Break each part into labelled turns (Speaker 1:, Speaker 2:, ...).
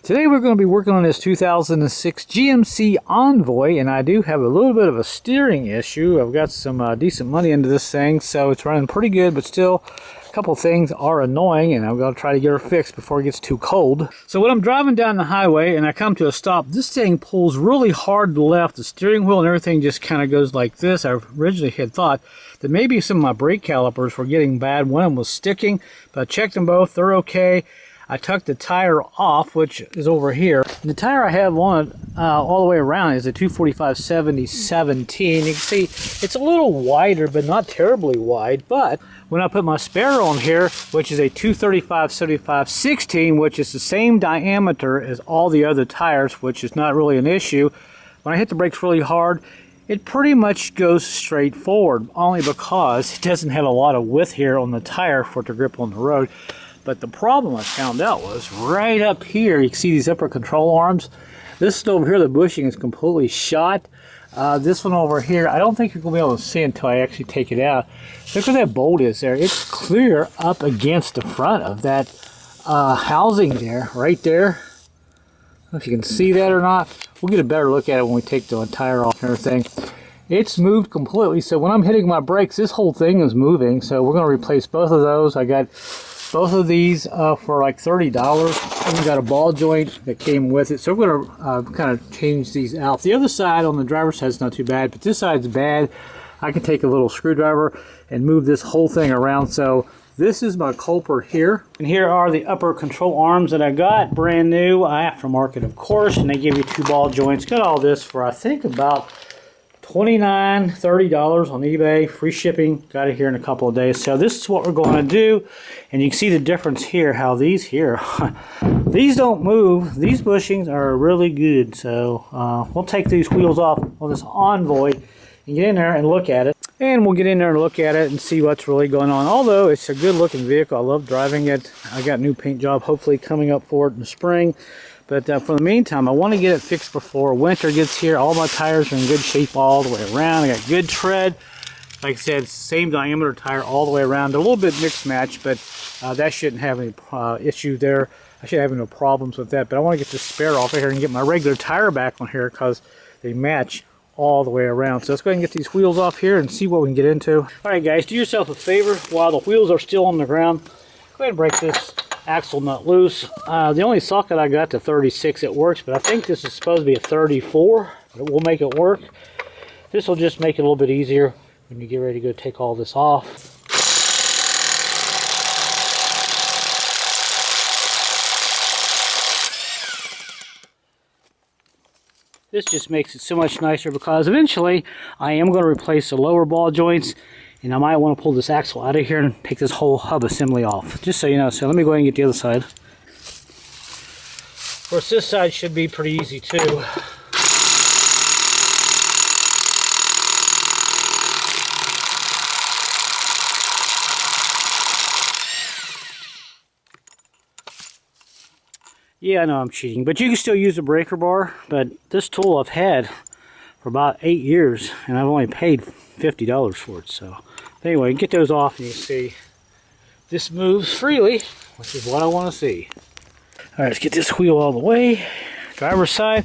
Speaker 1: Today we're going to be working on this 2006 GMC Envoy, and I do have a little bit of a steering issue. I've got some decent money into this thing, so it's running pretty good, but still a couple things are annoying, and I'm going to try to get her fixed before it gets too cold. So when I'm driving down the highway and I come to a stop, this thing pulls really hard to the left. The steering wheel and everything just kind of goes like this. I originally had thought that maybe some of my brake calipers were getting bad. One of them was sticking, but I checked them both. They're okay. I took the tire off, which is over here. And the tire I have on it all the way around is a 245/70/17. You can see it's a little wider, but not terribly wide. But when I put my spare on here, which is a 235/75/16, which is the same diameter as all the other tires, which is not really an issue, when I hit the brakes really hard, it pretty much goes straight forward, only because it doesn't have a lot of width here on the tire for it to grip on the road. But the problem I found out was right up here, you can see these upper control arms. This over here, the bushing is completely shot. This one over here, I don't think you're going to be able to see until I actually take it out. Look where that bolt is there. It's clear up against the front of that housing there, right there. I don't know if you can see that or not. We'll get a better look at it when we take the tire off and everything. It's moved completely, so when I'm hitting my brakes, this whole thing is moving. So we're going to replace both of those. I got both of these for like $30. And we got a ball joint that came with it. So we're going to kind of change these out. The other side on the driver's side is not too bad, but this side's bad. I can take a little screwdriver and move this whole thing around. So this is my culprit here. And here are the upper control arms that I got. Brand new, aftermarket of course. And they give you two ball joints. Got all this for I think about $29, $30 on eBay, free shipping. Got it here in a couple of days. So this is what we're going to do, and you can see the difference here, how these here, these don't move. These bushings are really good. So we'll take these wheels off on this Envoy and get in there and look at it. And we'll get in there and look at it and see what's really going on. Although it's a good looking vehicle, I love driving it. I got a new paint job hopefully coming up for it in the spring. But for the meantime, I want to get it fixed before winter gets here. All my tires are in good shape all the way around. I got good tread. Like I said, same diameter tire all the way around. They're a little bit mixed match, but that shouldn't have any issue there. I should have no problems with that. But I want to get this spare off of here and get my regular tire back on here because they match all the way around. So let's go ahead and get these wheels off here and see what we can get into. All right, guys, do yourself a favor. While the wheels are still on the ground, go ahead and break this axle nut loose. The only socket I got to 36, it works, but I think this is supposed to be a 34, but we'll make it work. This will just make it a little bit easier when you get ready to go take all this off. This just makes it so much nicer because eventually I am going to replace the lower ball joints. And I might want to pull this axle out of here and take this whole hub assembly off, just so you know. So let me go ahead and get the other side. Of course, this side should be pretty easy too. Yeah, I know I'm cheating, but you can still use a breaker bar. But this tool I've had for about 8 years, and I've only paid $50 for it. So anyway, get those off and you see this moves freely, which is what I want to see. All right, let's get this wheel all the way. Driver's side.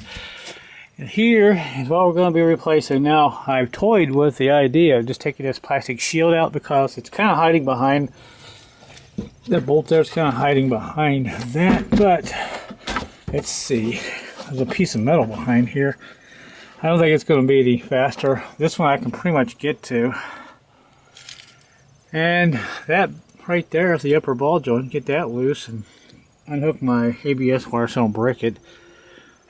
Speaker 1: And here is what we're going to be replacing. Now, I've toyed with the idea of just taking this plastic shield out because it's kind of hiding behind that bolt there. It's kind of hiding behind that, but let's see. There's a piece of metal behind here. I don't think it's going to be any faster. This one I can pretty much get to. And that right there is the upper ball joint. Get that loose and unhook my ABS wire so I don't break it.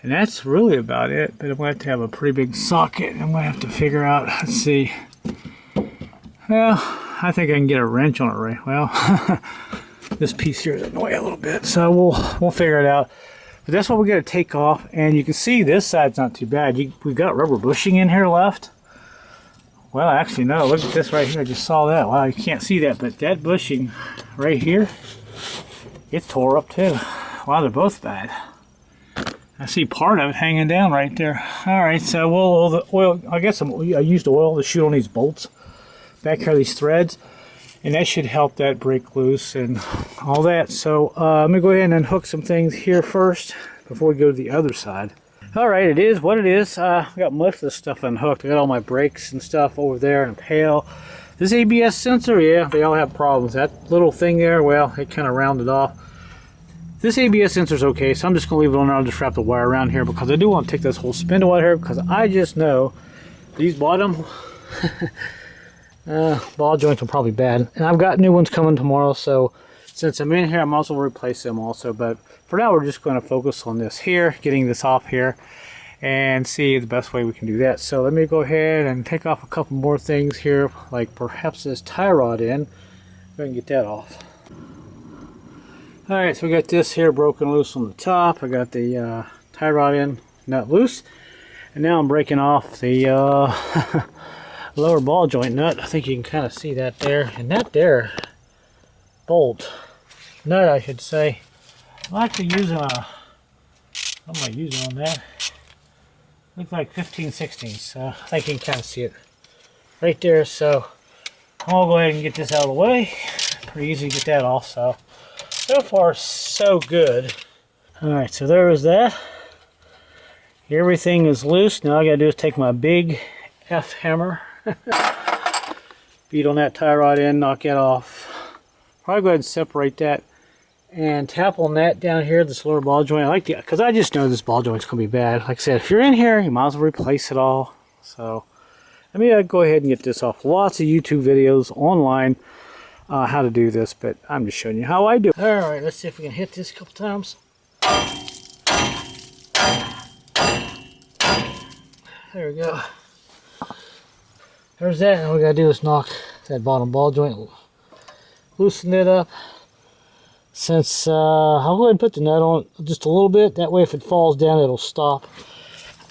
Speaker 1: And that's really about it. But I'm going to have a pretty big socket. I'm going to have to figure out, let's see. Well, I think I can get a wrench on it right. Well, this piece here is annoying a little bit. So we'll figure it out. But that's what we're going to take off, and you can see this side's not too bad. We've got rubber bushing in here left. Well, actually, no. Look at this right here. I just saw that. Wow, you can't see that, but that bushing right here, it's tore up too. Wow, they're both bad. I see part of it hanging down right there. All right, so we'll oil the oil. I guess I used oil to shoot on these bolts back here, these threads. And that should help that break loose and all that. So I'm going to go ahead and unhook some things here first before we go to the other side. Alright, it is what it is. I got most of this stuff unhooked. I got all my brakes and stuff over there in a pail. This ABS sensor, yeah, they all have problems. That little thing there, well, it kind of rounded off. This ABS sensor is okay, so I'm just going to leave it on there. I'll just wrap the wire around here because I do want to take this whole spindle out here because I just know these bottom ball joints are probably bad. And I've got new ones coming tomorrow, so since I'm in here, I'm also going to replace them also. But for now, we're just going to focus on this here, getting this off here, and see the best way we can do that. So let me go ahead and take off a couple more things here, like perhaps this tie rod in. Go ahead and get that off. Alright, so we got this here broken loose on the top. I got the tie rod in, nut loose. And now I'm breaking off the lower ball joint nut. I think you can kind of see that there. And that there, bolt, nut I should say. I'm actually using a, what am I using on that? Looks like 15/16. So I think you can kind of see it right there. So I'll go ahead and get this out of the way. Pretty easy to get that off. So far so good. Alright, so there is that. Everything is loose. Now all I gotta do is take my big F hammer, beat on that tie rod in, knock it off. Probably go ahead and separate that and tap on that down here, this lower ball joint. I like the, because I just know this ball joint's gonna be bad. Like I said, if you're in here, you might as well replace it all. So let me go ahead and get this off. Lots of YouTube videos online how to do this, but I'm just showing you how I do it. Alright, let's see if we can hit this a couple times. There we go. There's that, and all we gotta do is knock that bottom ball joint, loosen it up. Since I'll go ahead and put the nut on just a little bit, that way if it falls down it'll stop.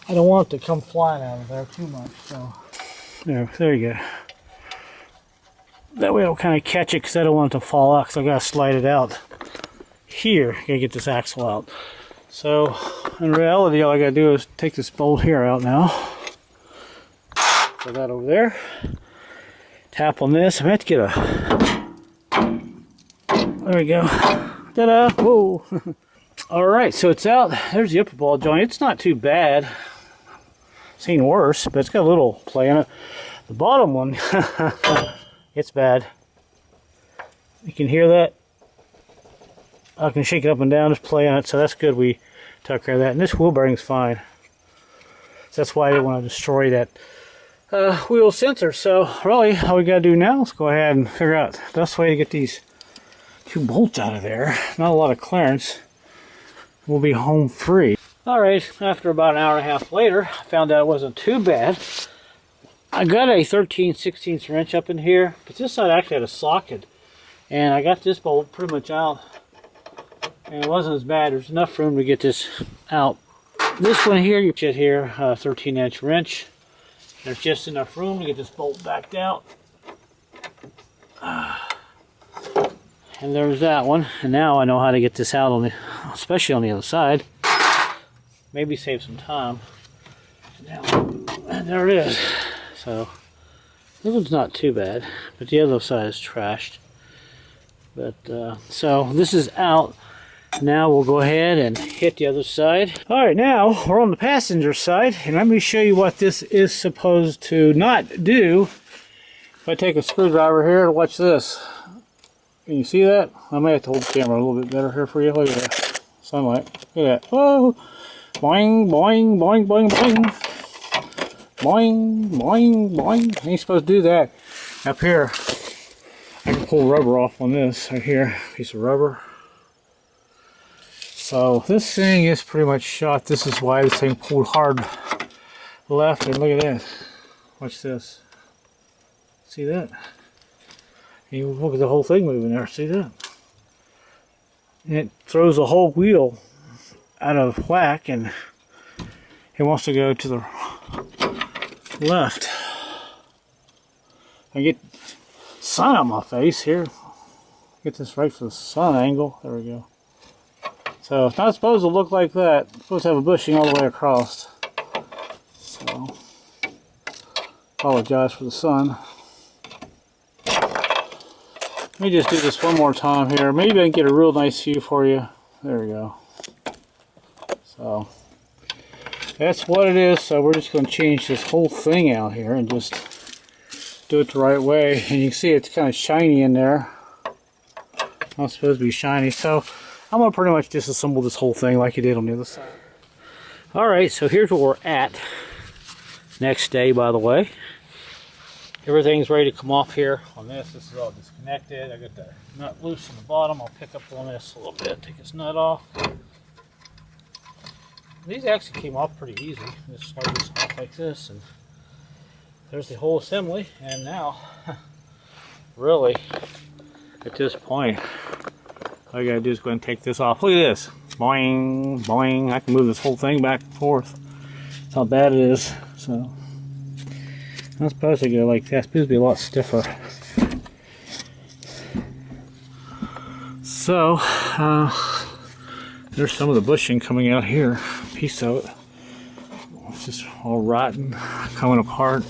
Speaker 1: I don't want it to come flying out of there too much. So there you go. That way it'll kind of catch it because I don't want it to fall out because I gotta slide it out here. Gotta get this axle out. So in reality, all I gotta do is take this bolt here out now. Put that over there. Tap on this. I have to get a. There we go. Ta-da! Whoa! All right, so it's out. There's the upper ball joint. It's not too bad. Seen worse, but it's got a little play in it. The bottom one. It's bad. You can hear that. I can shake it up and down, just play on it, so that's good. We took care of that. And this wheel bearing's fine. So that's why I didn't want to destroy that wheel sensor. So really, all we gotta do now is go ahead and figure out the best way to get these two bolts out of there. Not a lot of clearance. We'll be home free. Alright, after about an hour and a half later, I found out it wasn't too bad. I got a 13/16 wrench up in here, but this side actually had a socket. And I got this bolt pretty much out. And it wasn't as bad. There's enough room to get this out. This one here, you should hear a 13-inch wrench. There's just enough room to get this bolt backed out. And there's that one. And now I know how to get this out, on the, especially on the other side. Maybe save some time. And there it is. So this one's not too bad, but the other side is trashed. But so this is out. Now we'll go ahead and hit the other side. All right, now we're on the passenger side, and let me show you what this is supposed to not do. If I take a screwdriver here, watch this. Can you see that? I might have to hold the camera a little bit better here for you. Look at that sunlight. Look at that. Whoa! Boing, boing, boing, boing, boing. Boing, boing, boing. Ain't supposed to do that. Up here, I can pull rubber off on this right here. Piece of rubber. So this thing is pretty much shot. This is why this thing pulled hard left. And look at that. Watch this. See that? And you look at the whole thing moving there. See that? And it throws the whole wheel out of whack, and it wants to go to the left. I get sun on my face here. Get this right for the sun angle. There we go. So it's not supposed to look like that. It's supposed to have a bushing all the way across. So apologize for the sun. Let me just do this one more time here. Maybe I can get a real nice view for you. There we go. So that's what it is. So we're just going to change this whole thing out here and just do it the right way. And you can see it's kind of shiny in there. Not supposed to be shiny. So I'm going to pretty much disassemble this whole thing like you did on the other side. Alright, so here's where we're at. Next day, by the way. Everything's ready to come off here on this. This is all disconnected. I got the nut loose in the bottom. I'll pick up on this a little bit. Take this nut off. These actually came off pretty easy. Just slide this off like this, and there's the whole assembly. And now, really, at this point, all you gotta do is go ahead and take this off. Look at this. Boing, boing. I can move this whole thing back and forth. That's how bad it is. So, I'm supposed to go like that. It's supposed to be a lot stiffer. So, there's some of the bushing coming out here. Piece of it. It's just all rotten, coming apart.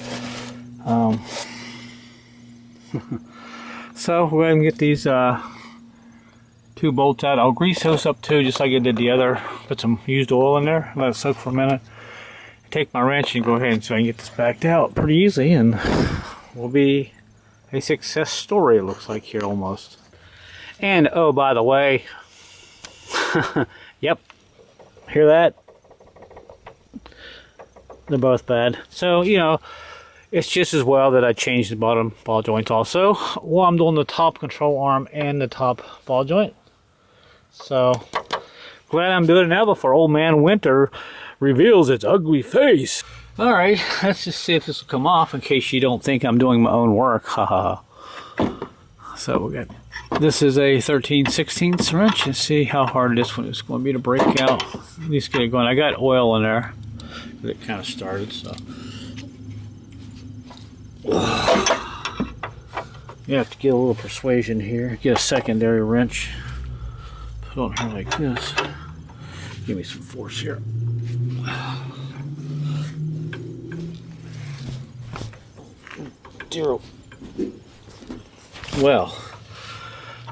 Speaker 1: So we'll go ahead and get these 2 bolts out. I'll grease those up too, just like I did the other. Put some used oil in there, let it soak for a minute. Take my wrench and go ahead and so I can get this backed out pretty easy, and will be a success story, it looks like here almost. And oh, by the way, yep, hear that? They're both bad. So, you know, it's just as well that I changed the bottom ball joints also. Well, I'm doing the top control arm and the top ball joint. So, glad I'm doing it now before old man Winter reveals its ugly face. Alright, let's just see if this will come off in case you don't think I'm doing my own work. Haha. So we got, this is a 13/16 wrench. Let's see how hard this one is going to be to break out. At least get it going. I got oil in there. It kind of started, so. You have to get a little persuasion here. Get a secondary wrench. Put on here like this. Give me some force here. Zero. Well,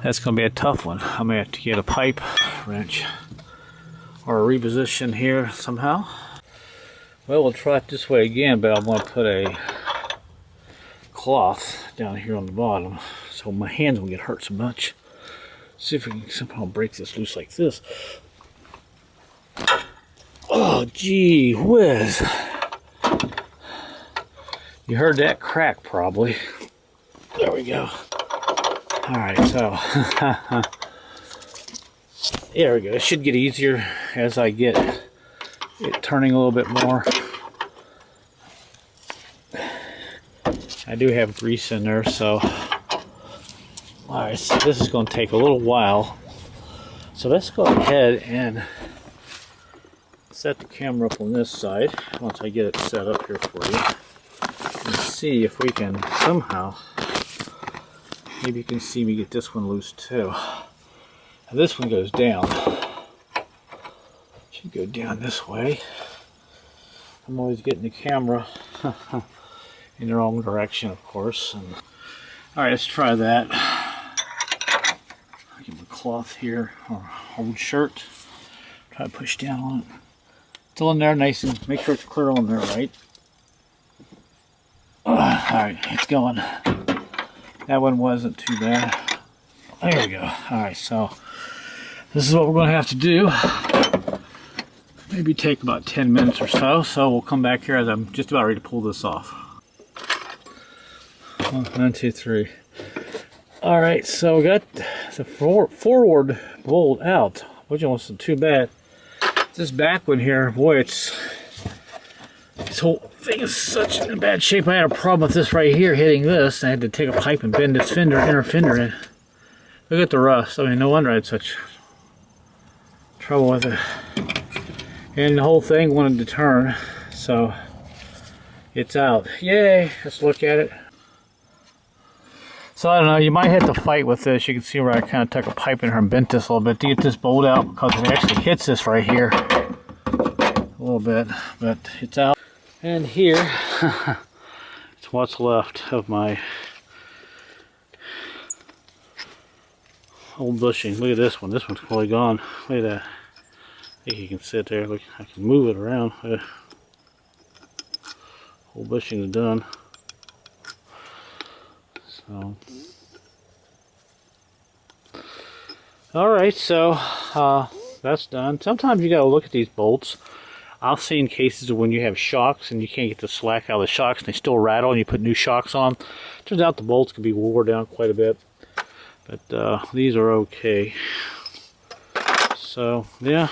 Speaker 1: that's going to be a tough one. I may have to get a pipe wrench or a reposition here somehow. Well, we'll try it this way again, but I want to put a cloth down here on the bottom so my hands won't get hurt so much. See if we can somehow break this loose like this. Oh, gee whiz. You heard that crack probably. There we go. Alright, so there we go. It should get easier as I get it turning a little bit more. I do have grease in there, so alright, so this is going to take a little while. So let's go ahead and set the camera up on this side once I get it set up here for you. And see if we can somehow, maybe you can see me get this one loose too. Now this one goes down. Should go down this way. I'm always getting the camera in the wrong direction, of course. Alright, let's try that. I'll get my cloth here, or old shirt. Try to push down on it. Still in there, nice, and make sure it's clear on there, right? Alright, it's going. That one wasn't too bad. There we go. Alright, so this is what we're going to have to do. Maybe take about 10 minutes or so. So we'll come back here as I'm just about ready to pull this off. 1, 2, 3. Alright, so we got the forward bolt out, which wasn't too bad. This back one here, boy, this whole thing is such in bad shape. I had a problem with this right here hitting this. I had to take a pipe and bend this inner fender in. Look at the rust. I mean, no wonder I had such trouble with it. And the whole thing wanted to turn, so it's out. Yay! Let's look at it. So I don't know, you might have to fight with this. You can see where I kind of took a pipe in here and bent this a little bit to get this bolt out, because it actually hits this right here a little bit, but it's out. And here, it's what's left of my old bushing. Look at this one. This one's fully gone. Look at that. think you can sit there. Look, I can move it around. Whole bushing is done. So, all right, so that's done. Sometimes you got to look at these bolts. I've seen cases of when you have shocks and you can't get the slack out of the shocks and they still rattle and you put new shocks on. Turns out the bolts can be wore down quite a bit, but these are okay. So yeah,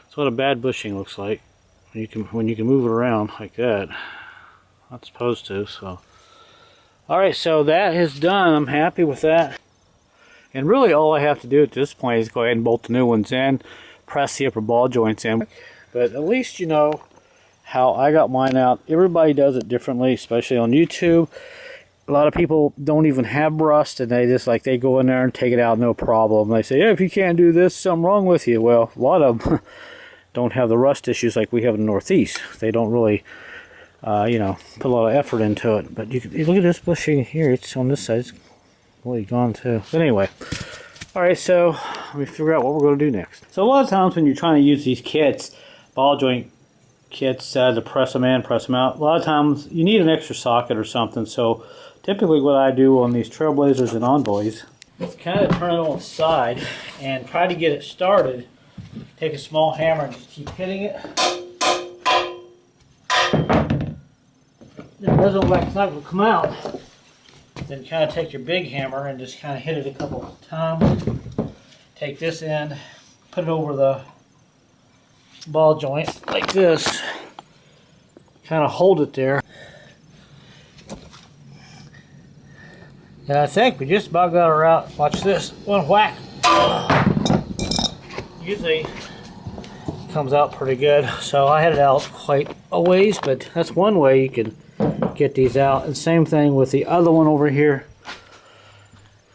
Speaker 1: that's what a bad bushing looks like when you can move it around like that. Not supposed to. So all right, so that is done. I'm happy with that. And really all I have to do at this point is go ahead and bolt the new ones in, press the upper ball joints in. But at least you know how I got mine out. Everybody does it differently, especially on YouTube. A lot of people don't even have rust, and they go in there and take it out, no problem. They say, yeah, if you can't do this, something wrong with you. Well, a lot of them don't have the rust issues like we have in the Northeast. They don't really, you know, put a lot of effort into it. But you look at this bushing here. It's on this side. It's really gone too. But anyway. All right, so let me figure out what we're going to do next. So a lot of times when you're trying to use these kits, ball joint kits to press them in, press them out, a lot of times you need an extra socket or something. So typically what I do on these Trailblazers and Envoys is kind of turn it on its side and try to get it started. Take a small hammer and just keep hitting it. If it doesn't look like it's not going to come out, then kind of take your big hammer and just kind of hit it a couple of times. Take this end, put it over the ball joint like this, kind of hold it there, and I think we just about got her out. Watch this, one whack. Usually it comes out pretty good, so I had it out quite a ways, but that's one way you can get these out. And same thing with the other one over here.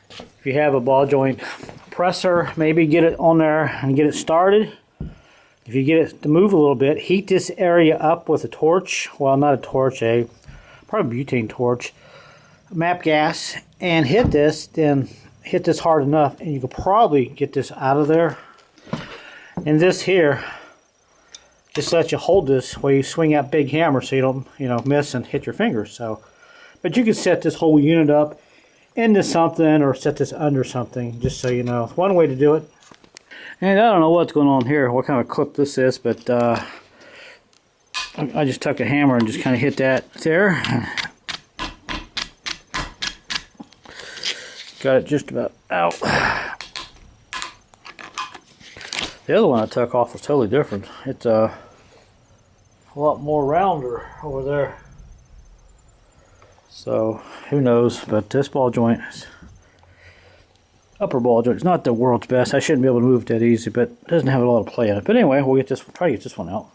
Speaker 1: If you have a ball joint presser, maybe get it on there and get it started. If you get it to move a little bit, heat this area up with a torch. Well, not a torch, probably butane torch. MAP gas, and hit this, then hit this hard enough, and you could probably get this out of there. And this here, just let you hold this while you swing that big hammer so you don't, you know, miss and hit your fingers. So, but you can set this whole unit up into something or set this under something, just so you know. It's one way to do it. And I don't know what's going on here, what kind of clip this is, but I just took a hammer and just kind of hit that there. Got it just about out. The other one I took off was totally different. It's a lot more rounder over there. So who knows, but this ball joint is, upper ball joint is not the world's best. I shouldn't be able to move that easy, but it doesn't have a lot of play in it. But anyway, we'll try to get this one out.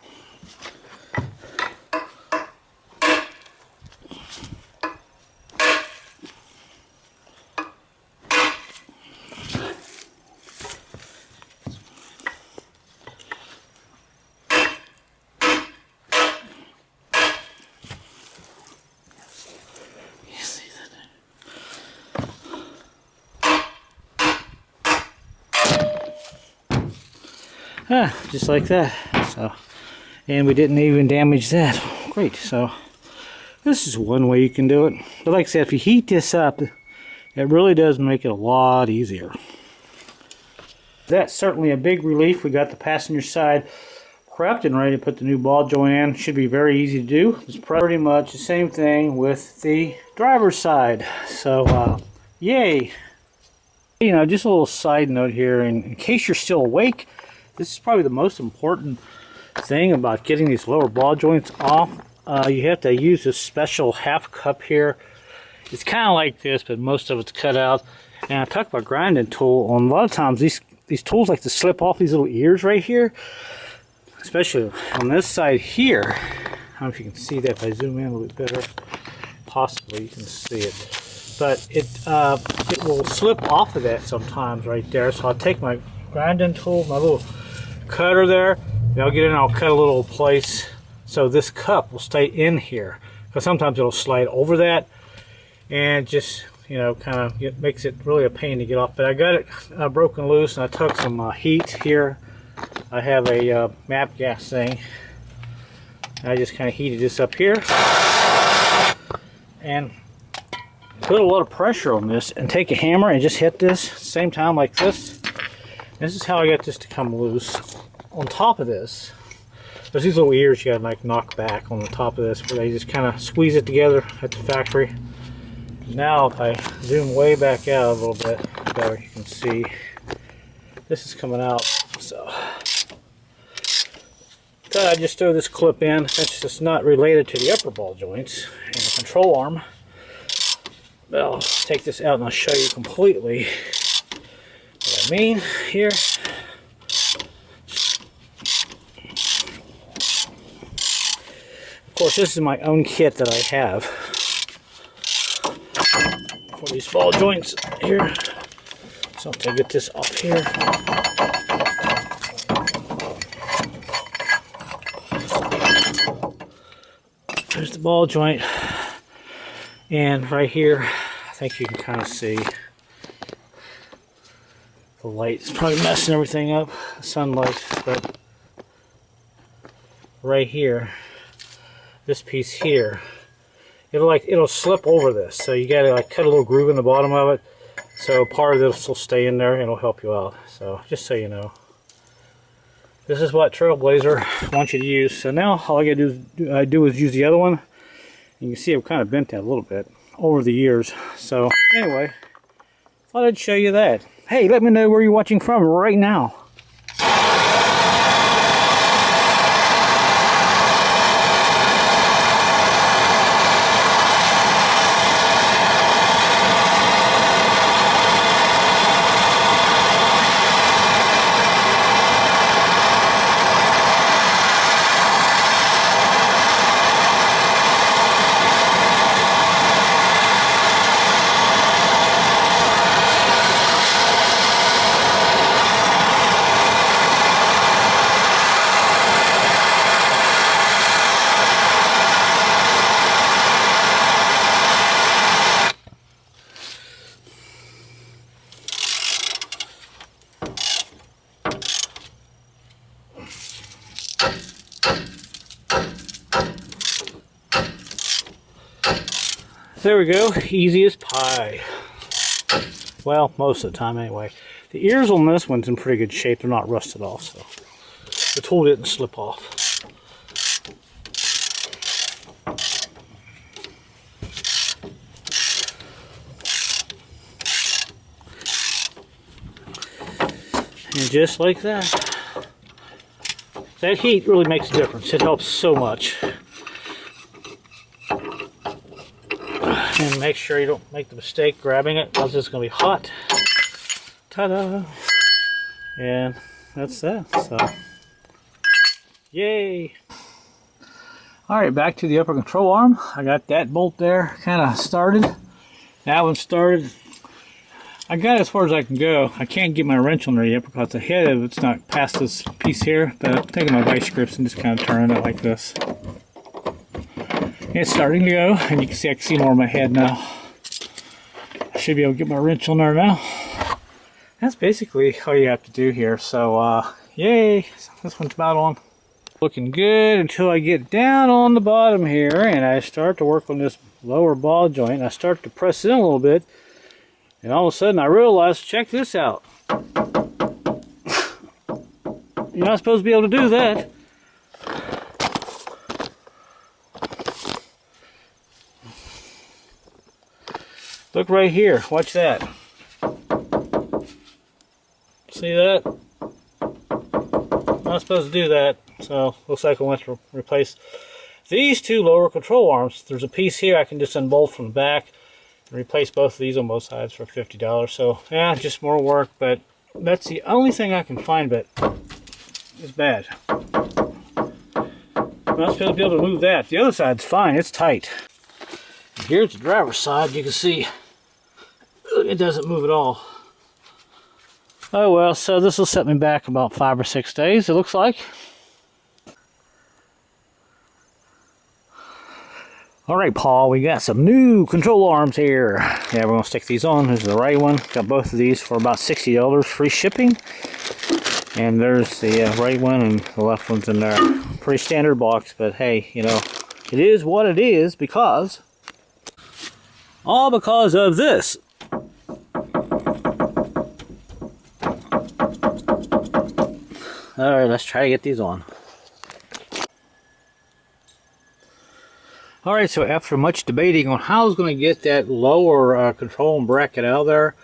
Speaker 1: Just like that. So, and we didn't even damage that. Great. So this is one way you can do it. But like I said, if you heat this up, it really does make it a lot easier. That's certainly a big relief. We got the passenger side prepped and ready to put the new ball joint in. Should be very easy to do. It's pretty much the same thing with the driver's side. So yay. You know, just a little side note here, in case you're still awake, this is probably the most important thing about getting these lower ball joints off. You have to use this special half cup here. It's kind of like this, but most of it's cut out. And I talked about grinding tool. A lot of times these tools like to slip off these little ears right here, especially on this side here. I don't know if you can see that if I zoom in a little bit better. Possibly you can see it. But it will slip off of that sometimes right there. So I'll take my grinding tool, my little cutter there, and I'll get in and I'll cut a little place so this cup will stay in here, because sometimes it'll slide over that and just, you know, kind of makes it really a pain to get off. But I got it broken loose, and I took some heat here I have a map gas thing. I just kind of heated this up here and put a lot of pressure on this and take a hammer and just hit this at the same time like this. This is how I got this to come loose. On top of this, there's these little ears you gotta like knock back on the top of this where they just kind of squeeze it together at the factory. Now if I zoom way back out a little bit better, you can see this is coming out. So I just throw this clip in since it's not related to the upper ball joints and the control arm. But I'll take this out and I'll show you completely what I mean here. Of course, this is my own kit that I have for these ball joints here. So I'll get this off here. There's the ball joint, and right here I think you can kind of see the light. It's probably messing everything up, the sunlight, but right here, this piece here, it'll slip over this, so you gotta like cut a little groove in the bottom of it so part of this will stay in there and it'll help you out. So just so you know, this is what Trailblazer wants you to use. So now all I gotta do is use the other one. You can see I've kind of bent that a little bit over the years. So anyway, thought I'd show you that. Hey, let me know where you're watching from right now. There we go, easy as pie. Well, most of the time anyway. The ears on this one's in pretty good shape. They're not rusted off, so the tool didn't slip off. And just like that. That heat really makes a difference. It helps so much. And make sure you don't make the mistake grabbing it, because it's going to be hot. Ta-da! And that's that. So, yay! Alright, back to the upper control arm. I got that bolt there kind of started. That one started. I got as far as I can go. I can't get my wrench on there yet because the head of it's not past this piece here. But I'm taking my vice grips and just kind of turning it like this. It's starting to go, and you can see I can see more of my head now. I should be able to get my wrench on there now. That's basically all you have to do here. So, yay! This one's about on. Looking good until I get down on the bottom here, and I start to work on this lower ball joint. I start to press it in a little bit, and all of a sudden I realize, check this out. You're not supposed to be able to do that. Look right here, watch that. See that? Not supposed to do that, so looks like I want to replace these two lower control arms. There's a piece here I can just unbolt from the back and replace both of these on both sides for $50. So yeah, just more work, but that's the only thing I can find that is bad. I'm not supposed to be able to move that. The other side's fine, it's tight. Here's the driver's side. You can see it doesn't move at all. Oh well, so this will set me back about 5 or 6 days, it looks like. Alright, Paul, we got some new control arms here. Yeah, we're going to stick these on. This is the right one. Got both of these for about $60, free shipping. And there's the right one and the left one's in there. Pretty standard box, but hey, you know, it is what it is all because of this. Alright, let's try to get these on. Alright, so after much debating on how I was going to get that lower control and bracket out of there,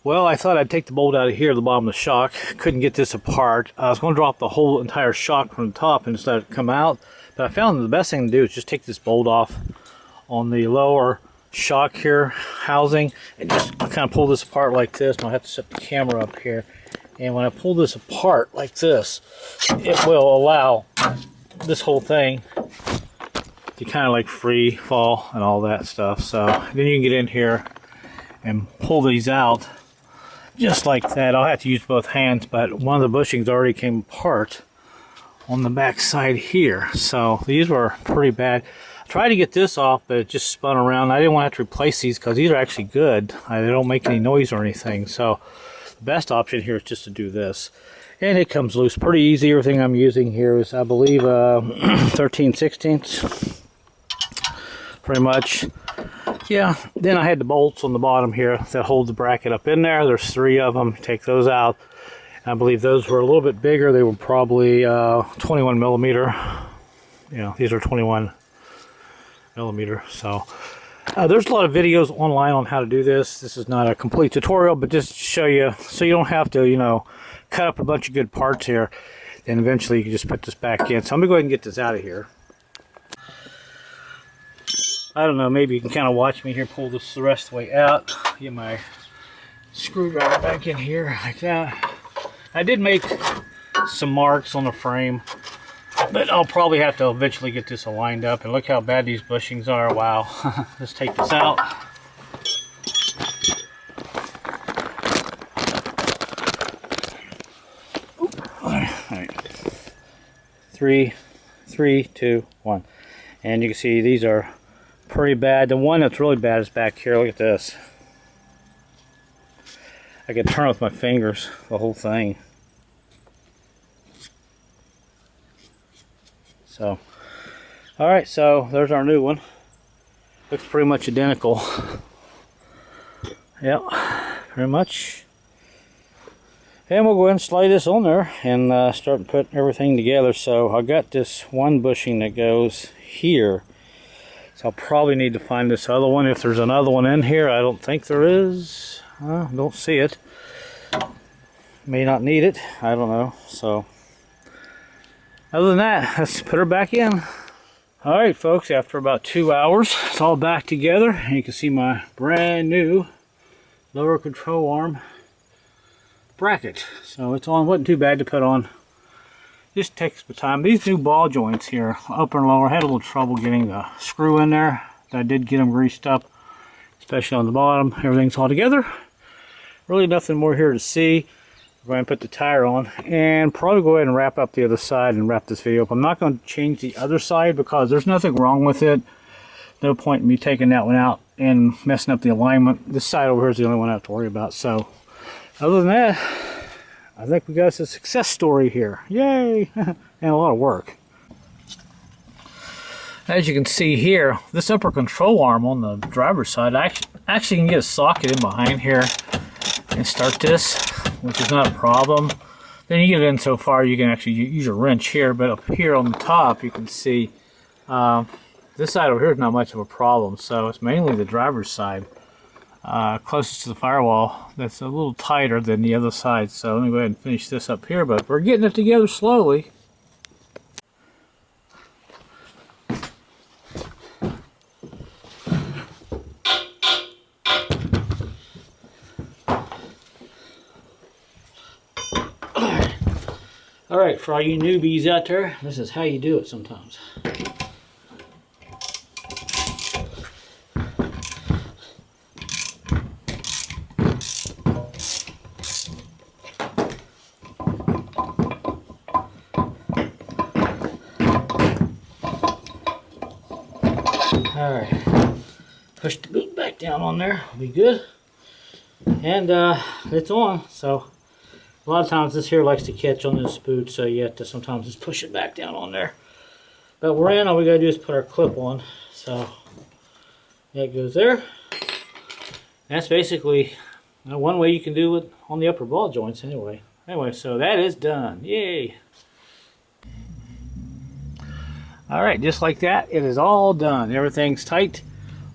Speaker 1: well, I thought I'd take the bolt out of here, the bottom of the shock. Couldn't get this apart. I was going to drop the whole entire shock from the top and just let it come out. But I found the best thing to do is just take this bolt off on the lower shock here housing and just kind of pull this apart like this. I'll have to set the camera up here. And when I pull this apart like this, it will allow this whole thing to kind of like free fall and all that stuff. So then you can get in here and pull these out just like that. I'll have to use both hands, but one of the bushings already came apart on the back side here. So these were pretty bad. I tried to get this off, but it just spun around. I didn't want to have to replace these because these are actually good. They don't make any noise or anything. So the best option here is just to do this. And it comes loose pretty easy. Everything I'm using here is, I believe, 13/16. Pretty much. Yeah, then I had the bolts on the bottom here that hold the bracket up in there. There's 3 of them. Take those out. I believe those were a little bit bigger. They were probably 21 millimeter. Yeah, these are 21 millimeter. So there's a lot of videos online on how to do this. This is not a complete tutorial, but just to show you so you don't have to, you know, cut up a bunch of good parts here. And eventually you can just put this back in. So I'm going to go ahead and get this out of here. I don't know, maybe you can kind of watch me here pull this the rest of the way out. Get my screwdriver back in here like that. I did make some marks on the frame, but I'll probably have to eventually get this aligned up. And look how bad these bushings are. Wow. Let's take this out. All right. 3, 2, 1. And you can see these are pretty bad. The one that's really bad is back here. Look at this. I can turn with my fingers the whole thing. So, alright, so there's our new one. Looks pretty much identical. Yep, pretty much. And we'll go ahead and slide this on there and start putting everything together. So I got this one bushing that goes here. So I'll probably need to find this other one. If there's another one in here, I don't think there is. Don't see it. May not need it. I don't know. So other than that, let's put her back in. Alright folks, after about 2 hours, it's all back together. And you can see my brand new lower control arm bracket. So it's on. Wasn't too bad to put on. Just takes the time. These new ball joints here, upper and lower, I had a little trouble getting the screw in there. I did get them greased up, especially on the bottom. Everything's all together. Really nothing more here to see. We're going to put the tire on and probably go ahead and wrap up the other side and wrap this video up. I'm not going to change the other side because there's nothing wrong with it. No point in me taking that one out and messing up the alignment. This side over here is the only one I have to worry about. So other than that, I think we got us a success story here. Yay! And a lot of work. As you can see here, this upper control arm on the driver's side, I actually can get a socket in behind here and start this, which is not a problem. Then you get it in so far, you can actually use a wrench here, but up here on the top, you can see this side over here is not much of a problem. So it's mainly the driver's side. Closest to the firewall, that's a little tighter than the other side. So let me go ahead and finish this up here, but we're getting it together slowly. Alright, for all you newbies out there, this is how you do it sometimes. Alright, push the boot back down on there, will be good. And it's on, so A lot of times this here likes to catch on this boot, so you have to sometimes just push it back down on there. But we're in, all we gotta do is put our clip on. So that goes there. That's basically one way you can do it on the upper ball joints anyway. Anyway, so that is done. Yay! Alright, just like that, it is all done. Everything's tight,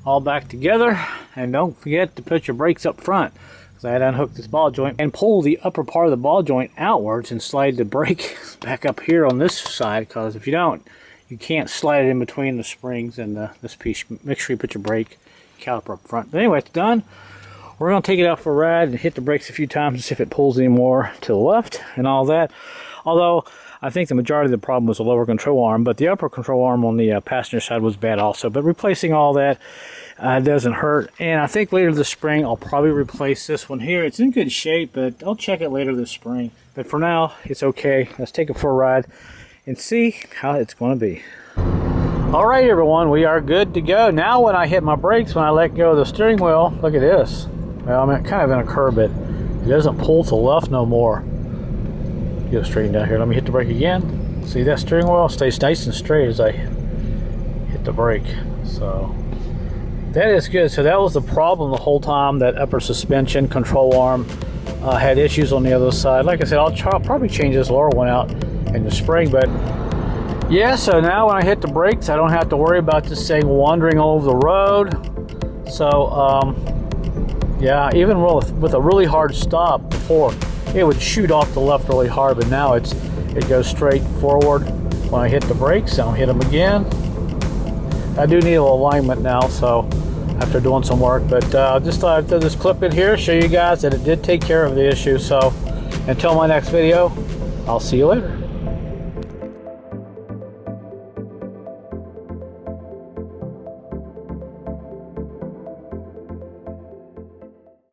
Speaker 1: all back together. And don't forget to put your brakes up front. So I had to unhook this ball joint and pull the upper part of the ball joint outwards and slide the brake back up here on this side, because if you don't, you can't slide it in between the springs and this piece. Make sure you put your brake caliper up front. But anyway, it's done. We're going to take it out for a ride and hit the brakes a few times to see if it pulls any more to the left and all that. Although I think the majority of the problem was the lower control arm, but the upper control arm on the passenger side was bad also. But replacing all that doesn't hurt. And I think later this spring I'll probably replace this one here. It's in good shape, but I'll check it later this spring. But for now, it's okay. Let's take it for a ride and see how it's going to be. All right, everyone, we are good to go. Now when I hit my brakes, when I let go of the steering wheel, look at this. Well, I'm kind of in a curve bit. It doesn't pull to the left no more. Go straighten down here. Let me hit the brake again. See, that steering wheel stays nice and straight as I hit the brake. So that is good. So that was the problem the whole time, that upper suspension control arm had issues on the other side. Like I said, I'll probably change this lower one out in the spring, but yeah, so now when I hit the brakes, I don't have to worry about this thing wandering all over the road. So yeah, even with a really hard stop before, it would shoot off the left really hard, but now it goes straight forward. When I hit the brakes, I'll hit them again. I do need a little alignment now, so after doing some work, but just thought I'd throw this clip in here, show you guys that it did take care of the issue. So until my next video, I'll see you later.